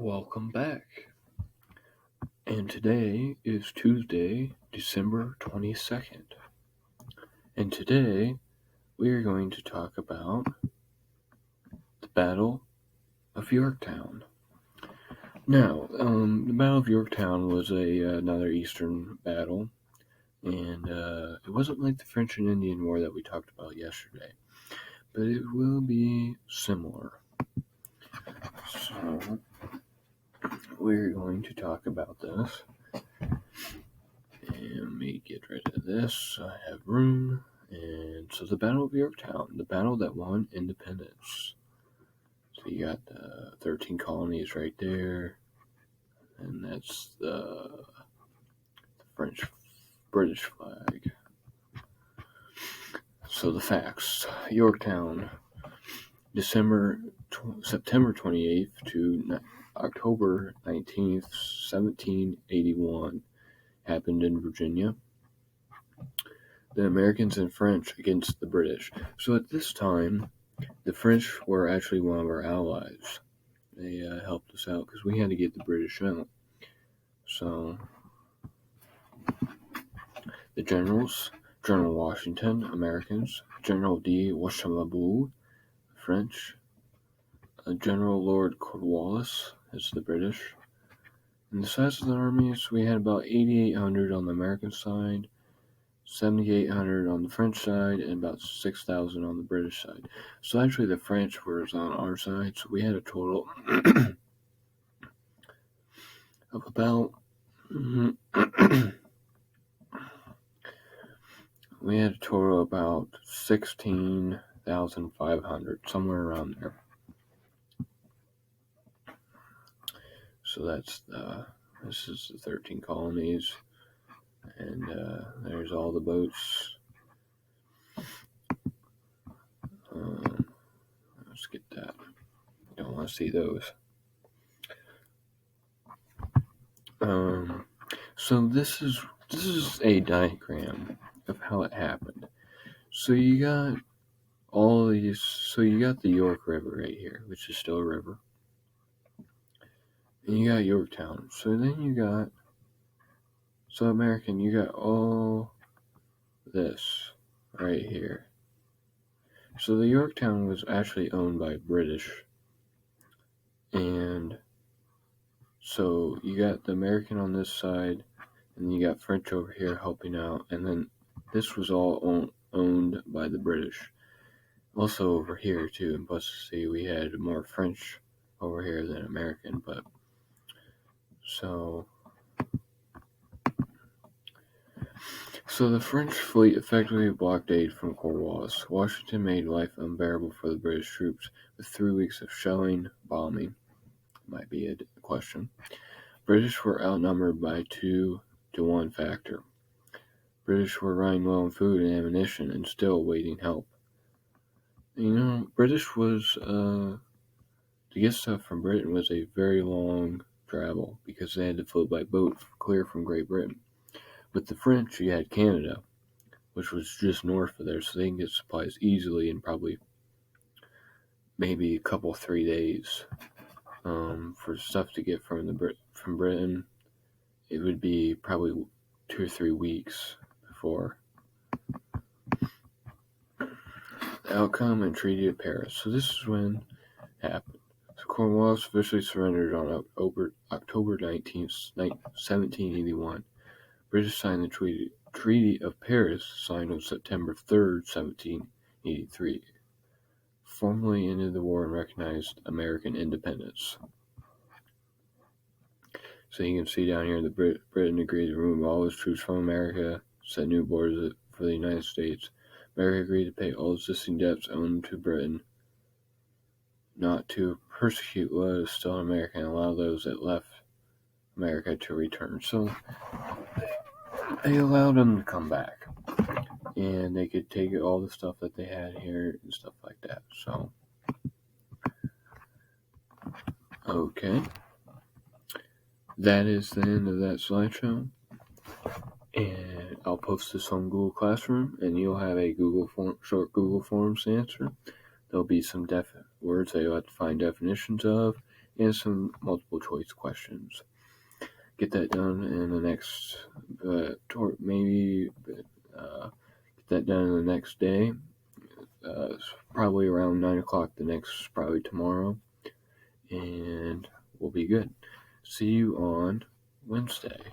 Welcome back. And today is Tuesday, December 22nd. And today we are going to talk about the Battle of Yorktown. Now, the Battle of Yorktown was another Eastern battle, and it wasn't like the French and Indian War that we talked about yesterday, but it will be similar. So, we're going to talk about this. And let me get rid of this. I have room. And so the Battle of Yorktown, the battle that won independence. So you got the 13 colonies right there. And that's the British flag. So the facts. Yorktown, September 28th to October 19th, 1781, happened in Virginia. The Americans and French against the British. So at this time, the French were actually one of our allies. They helped us out because we had to get the British out. So the generals, General Washington, Americans, General de Waterloo, French, General Lord Cornwallis, that's the British. And the size of the armies, we had about 8,800 on the American side, 7,800 on the French side, and about 6,000 on the British side. So actually the French was on our side, so we had a total of about we had a total of about 16,500, somewhere around there. So that's this is the 13 colonies, and there's all the boats. Let's get that. Don't want to see those. So this is a diagram of how it happened. So you got all these. So you got the York River right here, which is still a river, and you got Yorktown. So then you got American. You got all this right here. So the Yorktown was actually owned by British, and so you got the American on this side, and you got French over here helping out, and then this was all owned by the British. Also over here too, and plus see we had more French over here than American, but so the French fleet effectively blockaded from Cornwallis. Washington made life unbearable for the British troops with 3 weeks of shelling, bombing. Might be a question. British were outnumbered by 2 to 1 factor. British were running low on food and ammunition and still awaiting help. British was to get stuff from Britain was a very long travel because they had to float by boat clear from Great Britain. With the French, you had Canada, which was just north of there, so they can get supplies easily in probably maybe a couple 3 days. For stuff to get from Britain, it would be probably 2 or 3 weeks before. The outcome and Treaty of Paris. So this is when it happened. So Cornwallis officially surrendered on October 19th, 1781. British signed the Treaty of Paris, signed on September 3rd, 1783. Formally ended the war and recognized American independence. So you can see down here that Britain agreed to remove all its troops from America, set new borders for the United States. America agreed to pay all existing debts owed to Britain, not to persecute what is still in America, and allow those that left America to return. So they allowed them to come back, and they could take all the stuff that they had here and stuff like that. So, okay. That is the end of that slideshow, and I'll post this on Google Classroom, and you'll have a short Google Forms to answer. There'll be some words that you'll have to find definitions of, and some multiple choice questions. Get that done in the next, get that done in the next day. Probably around 9 o'clock probably tomorrow, and we'll be good. See you on Wednesday.